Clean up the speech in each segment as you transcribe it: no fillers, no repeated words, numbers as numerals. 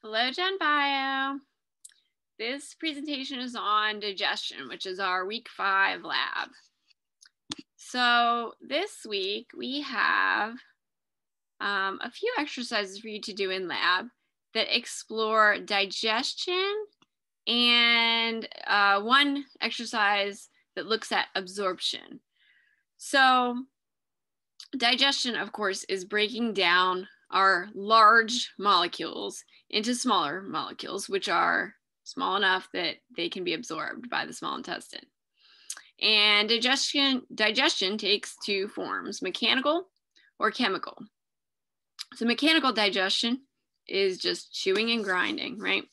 Hello, Gen Bio. This presentation is on digestion, which is our week 5 lab. So this week we have a few exercises for you to do in lab that explore digestion and one exercise that looks at absorption. So digestion, of course, is breaking down our large molecules into smaller molecules, which are small enough that they can be absorbed by the small intestine. And digestion takes two forms, mechanical or chemical. So mechanical digestion is just chewing and grinding, right?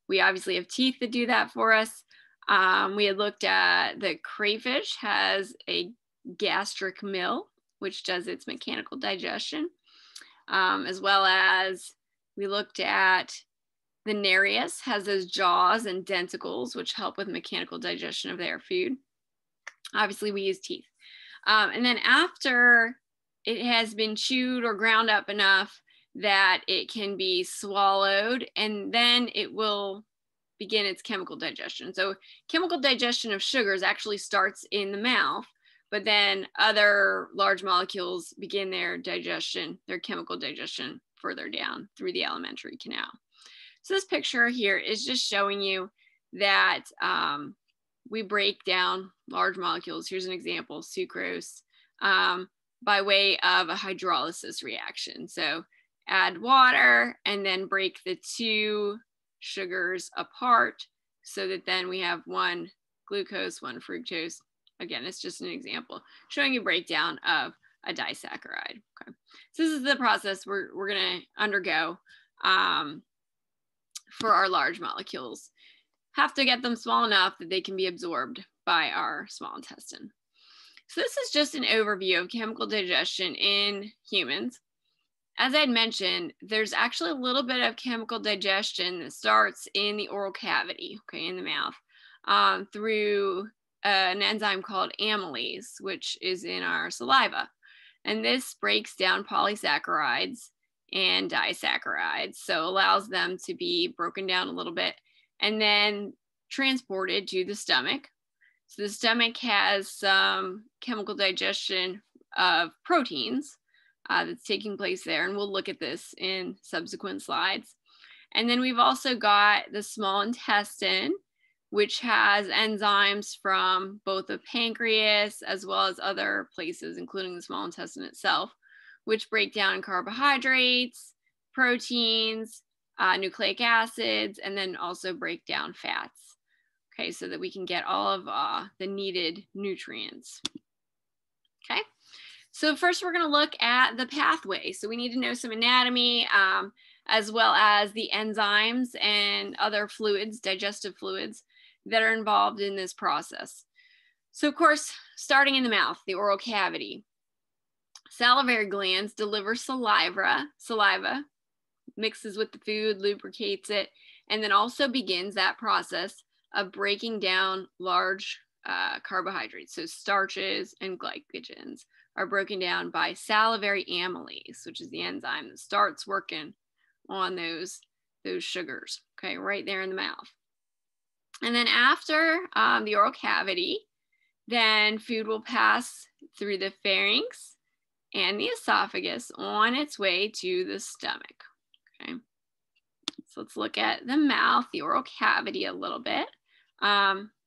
We obviously have teeth that do that for us. We had looked at the crayfish has a gastric mill, which does its mechanical digestion, as well as we looked at the Nereus has those jaws and denticles, which help with mechanical digestion of their food. Obviously, we use teeth. And then after it has been chewed or ground up enough that it can be swallowed, and then it will begin its chemical digestion. So chemical digestion of sugars actually starts in the mouth, but then other large molecules begin their digestion, their chemical digestion further down through the alimentary canal. So this picture here is just showing you that we break down large molecules. Here's an example, sucrose, by way of a hydrolysis reaction. So add water and then break the two sugars apart so that then we have one glucose, one fructose. Again, it's just an example showing you breakdown of a disaccharide. Okay. So this is the process we're going to undergo for our large molecules. Have to get them small enough that they can be absorbed by our small intestine. So this is just an overview of chemical digestion in humans. As I had mentioned, there's actually a little bit of chemical digestion that starts in the oral cavity, okay, in the mouth, through an enzyme called amylase, which is in our saliva. And this breaks down polysaccharides and disaccharides, so allows them to be broken down a little bit and then transported to the stomach. So the stomach has some chemical digestion of proteins that's taking place there, and we'll look at this in subsequent slides. And then we've also got the small intestine, which has enzymes from both the pancreas as well as other places, including the small intestine itself, which break down carbohydrates, proteins, nucleic acids, and then also break down fats, okay, so that we can get all of the needed nutrients. Okay, so first we're gonna look at the pathway. So we need to know some anatomy, as well as the enzymes and other fluids, digestive fluids, that are involved in this process. So of course, starting in the mouth, the oral cavity. Salivary glands deliver saliva, mixes with the food, lubricates it, and then also begins that process of breaking down large carbohydrates. So starches and glycogens are broken down by salivary amylase, which is the enzyme that starts working on those sugars, okay, right there in the mouth. And then after the oral cavity, then food will pass through the pharynx and the esophagus on its way to the stomach. Okay, so let's look at the mouth, the oral cavity a little bit.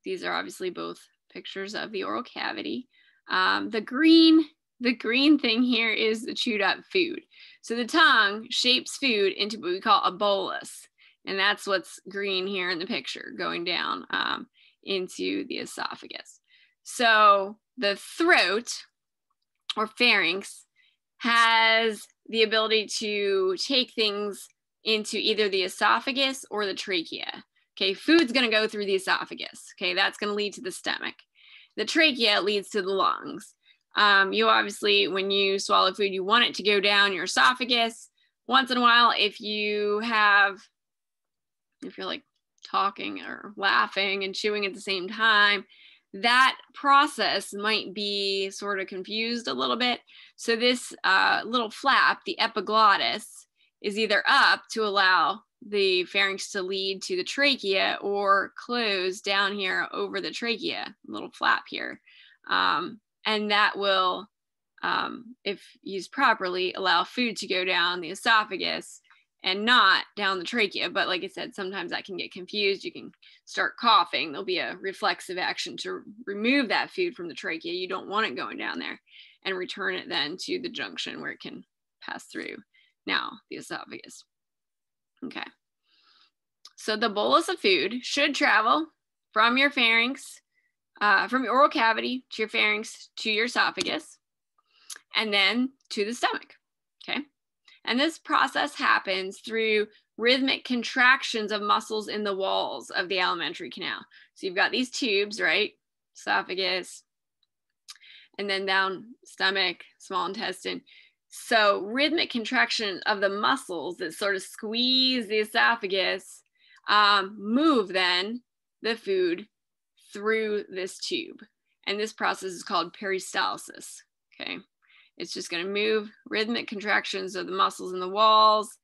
These are obviously both pictures of the oral cavity. The green thing here is the chewed up food. So the tongue shapes food into what we call a bolus. And that's what's green here in the picture, going down into the esophagus. So the throat or pharynx has the ability to take things into either the esophagus or the trachea. Okay, food's gonna go through the esophagus. Okay, that's gonna lead to the stomach. The trachea leads to the lungs. You obviously, when you swallow food, you want it to go down your esophagus. Once in a while, if you're like talking or laughing and chewing at the same time, that process might be sort of confused a little bit. So this little flap, the epiglottis, is either up to allow the pharynx to lead to the trachea or close down here over the trachea, little flap here. And that will, if used properly, allow food to go down the esophagus and not down the trachea. But like I said, sometimes that can get confused. You can start coughing. There'll be a reflexive action to remove that food from the trachea. You don't want it going down there, and return it then to the junction where it can pass through now the esophagus. Okay. So the bolus of food should travel from your pharynx, from your oral cavity to your pharynx to your esophagus, and then to the stomach. Okay. And this process happens through rhythmic contractions of muscles in the walls of the alimentary canal. So you've got these tubes, right? Esophagus, and then down stomach, small intestine. So rhythmic contraction of the muscles that sort of squeeze the esophagus move then the food through this tube. And this process is called peristalsis, okay? It's just gonna move rhythmic contractions of the muscles in the walls,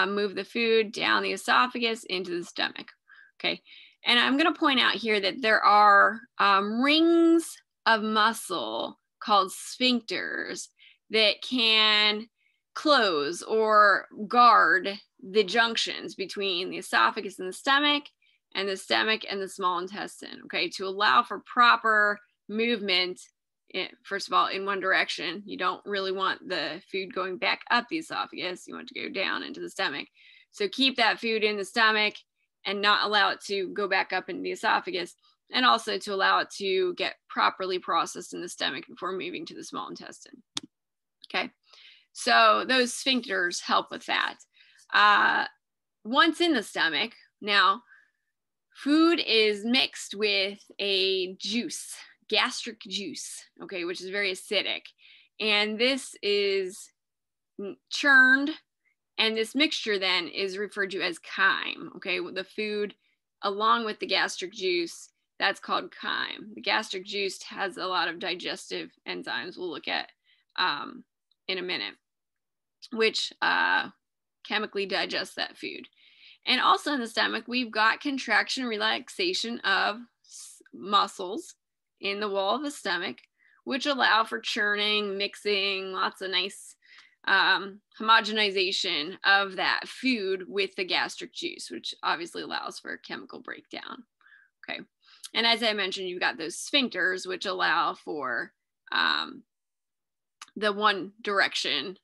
move the food down the esophagus into the stomach, okay? And I'm gonna point out here that there are rings of muscle called sphincters that can close or guard the junctions between the esophagus and the stomach and the small intestine, okay, to allow for proper movement. First of all, in one direction. You don't really want the food going back up the esophagus. You want it to go down into the stomach. So keep that food in the stomach and not allow it to go back up into the esophagus, and also to allow it to get properly processed in the stomach before moving to the small intestine. Okay, so those sphincters help with that. Once in the stomach, now food is mixed with a juice, gastric juice, okay, which is very acidic. And this is churned, and this mixture then is referred to as chyme, okay? The food along with the gastric juice, that's called chyme. The gastric juice has a lot of digestive enzymes we'll look at in a minute, which chemically digest that food. And also in the stomach, we've got contraction, relaxation of muscles in the wall of the stomach, which allow for churning, mixing, lots of nice homogenization of that food with the gastric juice, which obviously allows for chemical breakdown. Okay. And as I mentioned, you've got those sphincters, which allow for the one direction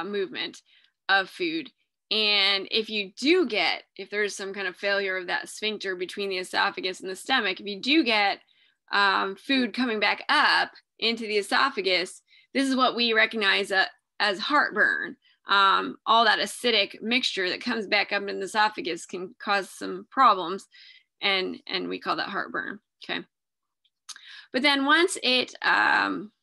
movement of food. And if there's some kind of failure of that sphincter between the esophagus and the stomach, if you do get food coming back up into the esophagus, this is what we recognize as heartburn. All that acidic mixture that comes back up in the esophagus can cause some problems, and we call that heartburn, okay? But then once it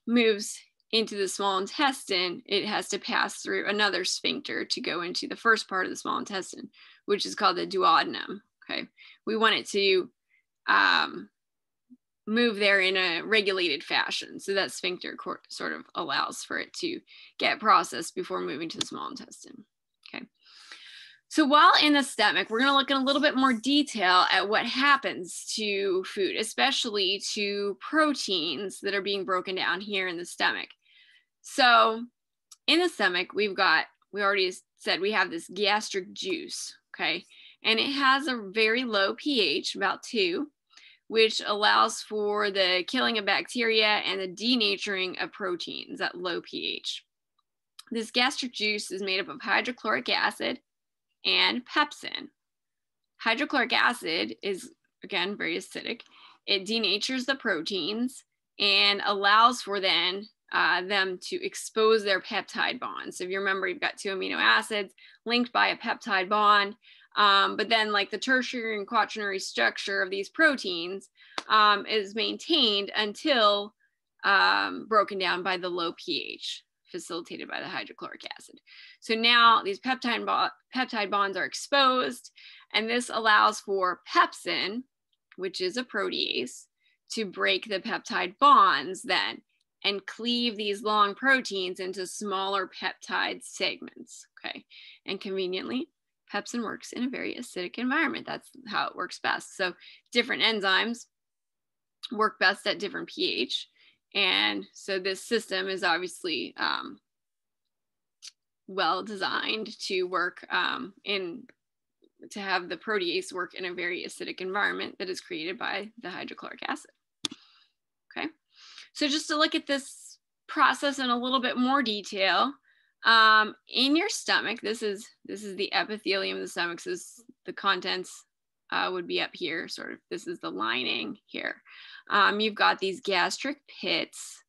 moves into the small intestine, it has to pass through another sphincter to go into the first part of the small intestine, which is called the duodenum, okay? We want it to move there in a regulated fashion. So that sphincter sort of allows for it to get processed before moving to the small intestine, okay? So while in the stomach, we're gonna look in a little bit more detail at what happens to food, especially to proteins that are being broken down here in the stomach. So in the stomach, we already said we have this gastric juice, okay? And it has a very low pH, about 2, which allows for the killing of bacteria and the denaturing of proteins at low pH. This gastric juice is made up of hydrochloric acid and pepsin. Hydrochloric acid is, again, very acidic. It denatures the proteins and allows for then them to expose their peptide bonds. So if you remember, you've got 2 amino acids linked by a peptide bond, but then like the tertiary and quaternary structure of these proteins is maintained until broken down by the low pH facilitated by the hydrochloric acid. So now these peptide bonds are exposed, and this allows for pepsin, which is a protease, to break the peptide bonds then and cleave these long proteins into smaller peptide segments, okay? And conveniently, pepsin works in a very acidic environment. That's how it works best. So different enzymes work best at different pH. And so this system is obviously well designed to work to have the protease work in a very acidic environment that is created by the hydrochloric acid. Okay, so just to look at this process in a little bit more detail, in your stomach, this is the epithelium of the stomach. So the contents would be up here, sort of. This is the lining here. You've got these gastric pits,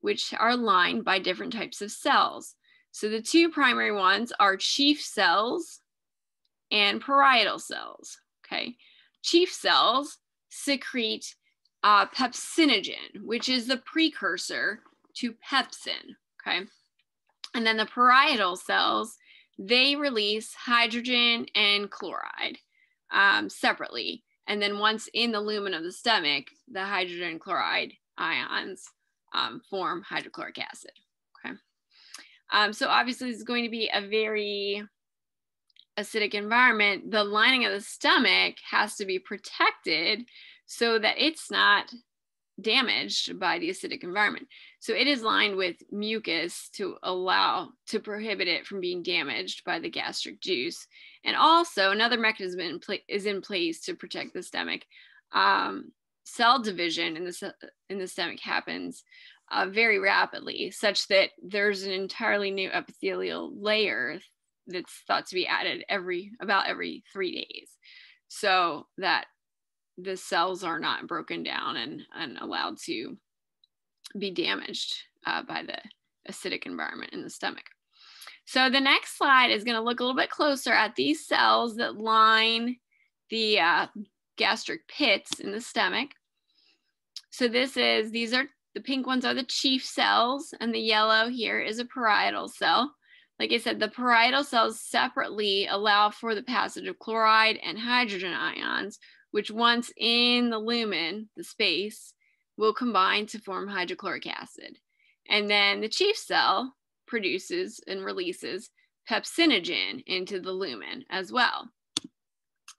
which are lined by different types of cells. So the two primary ones are chief cells and parietal cells. Okay, chief cells secrete pepsinogen, which is the precursor to pepsin. Okay, and then the parietal cells, they release hydrogen and chloride separately. And then once in the lumen of the stomach, the hydrogen and chloride ions form hydrochloric acid. Okay, so obviously this is going to be a very acidic environment. The lining of the stomach has to be protected so that it's not damaged by the acidic environment. So it is lined with mucus to prohibit it from being damaged by the gastric juice. And also another mechanism is in place to protect the stomach. Cell division in the stomach happens very rapidly, such that there's an entirely new epithelial layer that's thought to be added about every 3 days, so that the cells are not broken down and allowed to be damaged by the acidic environment in the stomach. So the next slide is going to look a little bit closer at these cells that line the gastric pits in the stomach. So these are the pink ones are the chief cells, and the yellow here is a parietal cell. Like I said, the parietal cells separately allow for the passage of chloride and hydrogen ions, which once in the lumen, the space, will combine to form hydrochloric acid. And then the chief cell produces and releases pepsinogen into the lumen as well.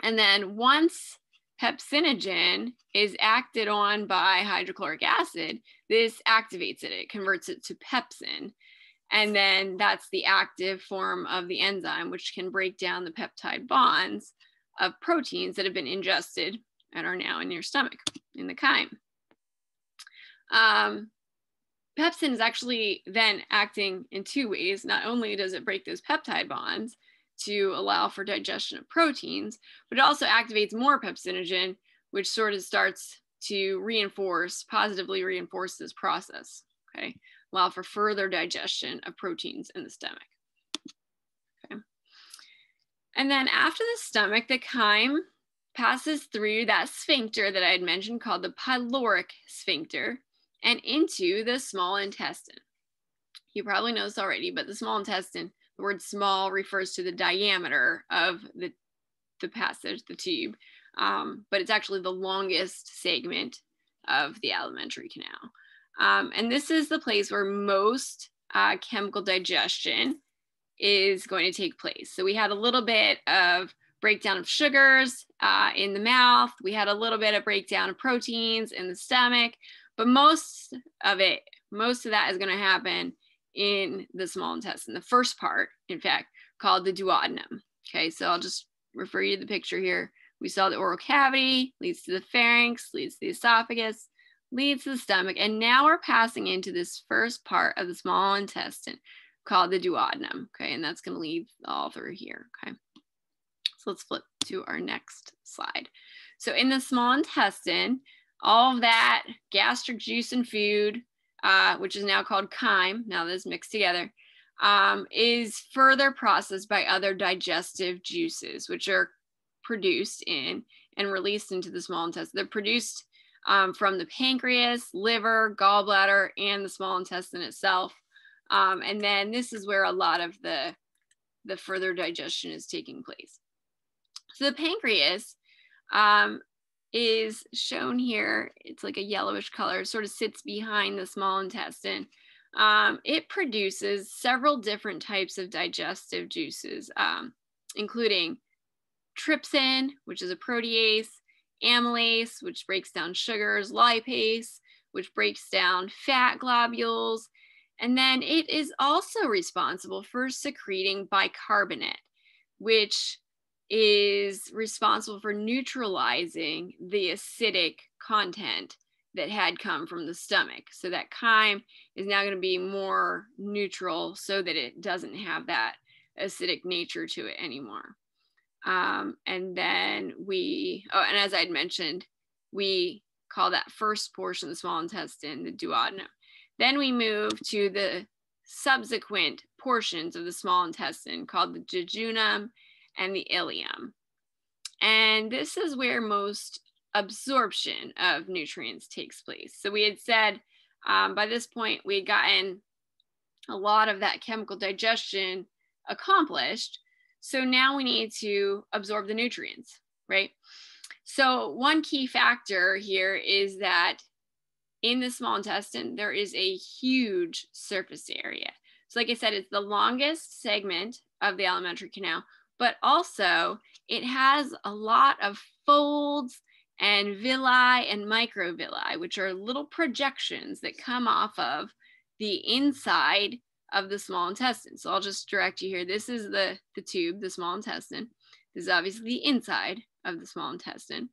And then once pepsinogen is acted on by hydrochloric acid, this activates it. It converts it to pepsin. And then that's the active form of the enzyme, which can break down the peptide bonds of proteins that have been ingested and are now in your stomach, in the chyme. Pepsin is actually then acting in two ways. Not only does it break those peptide bonds to allow for digestion of proteins, but it also activates more pepsinogen, which sort of starts to positively reinforce this process, okay? Allow for further digestion of proteins in the stomach. Okay. And then after the stomach, the chyme passes through that sphincter that I had mentioned called the pyloric sphincter and into the small intestine. You probably know this already, but the small intestine, the word small refers to the diameter of the passage, the tube, but it's actually the longest segment of the alimentary canal. And this is the place where most chemical digestion is going to take place. So we had a little bit of breakdown of sugars in the mouth. We had a little bit of breakdown of proteins in the stomach, but most of that is going to happen in the small intestine. The first part, in fact, called the duodenum. Okay, so I'll just refer you to the picture here. We saw the oral cavity, leads to the pharynx, leads to the esophagus, leads to the stomach, and now we're passing into this first part of the small intestine called the duodenum, okay, and that's going to lead all through here, okay. So let's flip to our next slide. So in the small intestine, all of that gastric juice and food, which is now called chyme, now that it's mixed together, is further processed by other digestive juices, which are produced in and released into the small intestine. They're produced from the pancreas, liver, gallbladder, and the small intestine itself. And then this is where a lot of the further digestion is taking place. So the pancreas is shown here. It's like a yellowish color, sort of sits behind the small intestine. It produces several different types of digestive juices. including trypsin, which is a protease, amylase, which breaks down sugars, lipase, which breaks down fat globules, and then it is also responsible for secreting bicarbonate, which is responsible for neutralizing the acidic content that had come from the stomach. So that chyme is now going to be more neutral so that it doesn't have that acidic nature to it anymore. And then and as I'd mentioned, we call that first portion of the small intestine the duodenum. Then we move to the subsequent portions of the small intestine called the jejunum and the ileum. And this is where most absorption of nutrients takes place. So we had said by this point, we had gotten a lot of that chemical digestion accomplished. So now we need to absorb the nutrients, right? So one key factor here is that in the small intestine, there is a huge surface area. So like I said, it's the longest segment of the alimentary canal, but also it has a lot of folds and villi and microvilli, which are little projections that come off of the inside of the small intestine. So I'll just direct you here. This is the tube, the small intestine. This is obviously the inside of the small intestine.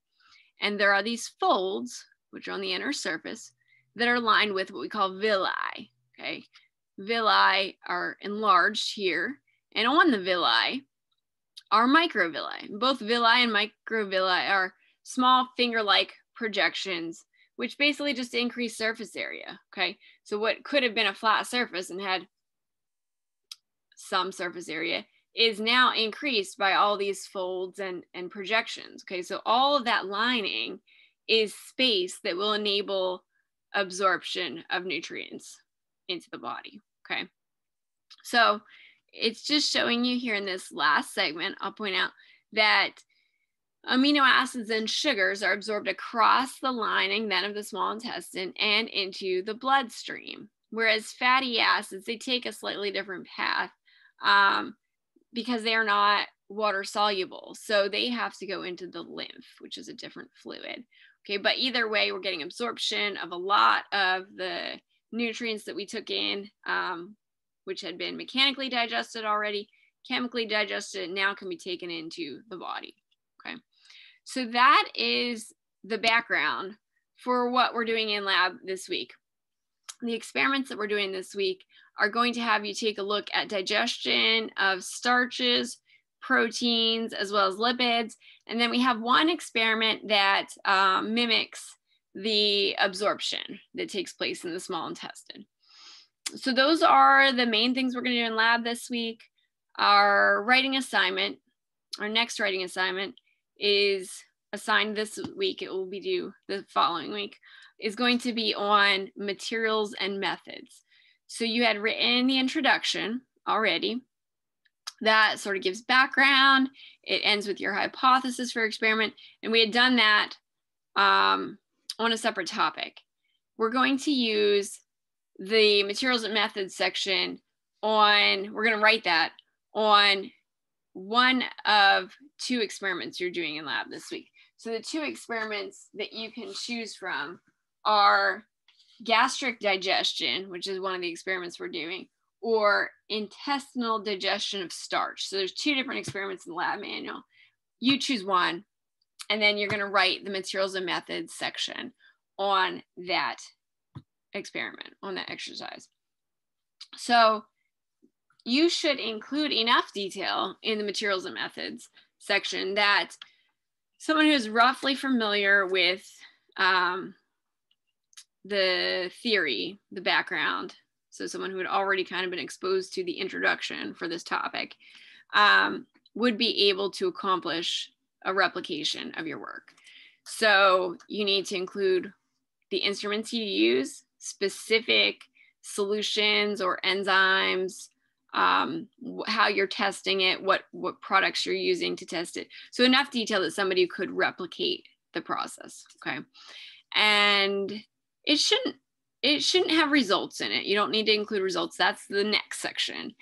And there are these folds, which are on the inner surface, that are lined with what we call villi, okay? Villi are enlarged here, and on the villi are microvilli. Both villi and microvilli are small finger-like projections, which basically just increase surface area, okay? So what could have been a flat surface and had some surface area is now increased by all these folds and projections, okay? So all of that lining is space that will enable absorption of nutrients into the body, okay? So it's just showing you here in this last segment, I'll point out that amino acids and sugars are absorbed across the lining then of the small intestine and into the bloodstream, whereas fatty acids, they take a slightly different path because they are not water soluble. So they have to go into the lymph, which is a different fluid. Okay, but either way, we're getting absorption of a lot of the nutrients that we took in, which had been mechanically digested already, chemically digested, now can be taken into the body. Okay, so that is the background for what we're doing in lab this week. The experiments that we're doing this week are going to have you take a look at digestion of starches, proteins, as well as lipids. And then we have one experiment that mimics the absorption that takes place in the small intestine. So those are the main things we're going to do in lab this week. Our writing assignment, our next writing assignment is assigned this week. It will be due the following week, is going to be on materials and methods. So you had written the introduction already. That sort of gives background. It ends with your hypothesis for experiment. And we had done that on a separate topic. We're going to use the materials and methods section we're going to write that on one of two experiments you're doing in lab this week. So the two experiments that you can choose from are gastric digestion, which is one of the experiments we're doing, or intestinal digestion of starch. So there's two different experiments in the lab manual. You choose one, and then you're going to write the materials and methods section on that experiment, on that exercise. So you should include enough detail in the materials and methods section that someone who is roughly familiar with the theory, the background, so someone who had already kind of been exposed to the introduction for this topic, would be able to accomplish a replication of your work. So you need to include the instruments you use, specific solutions or enzymes, how you're testing it, what products you're using to test it. So enough detail that somebody could replicate the process, okay? And it shouldn't have results in it. You don't need to include results. That's the next section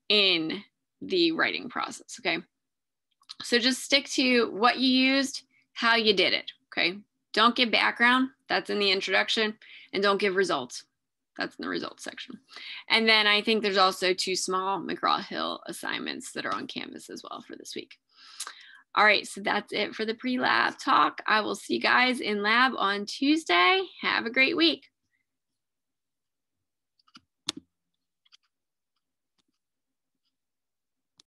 in the writing process, okay? So just stick to what you used, how you did it, okay? Don't give background, that's in the introduction, and don't give results. That's in the results section. And then I think there's also 2 small McGraw-Hill assignments that are on Canvas as well for this week. All right, so that's it for the pre-lab talk. I will see you guys in lab on Tuesday. Have a great week.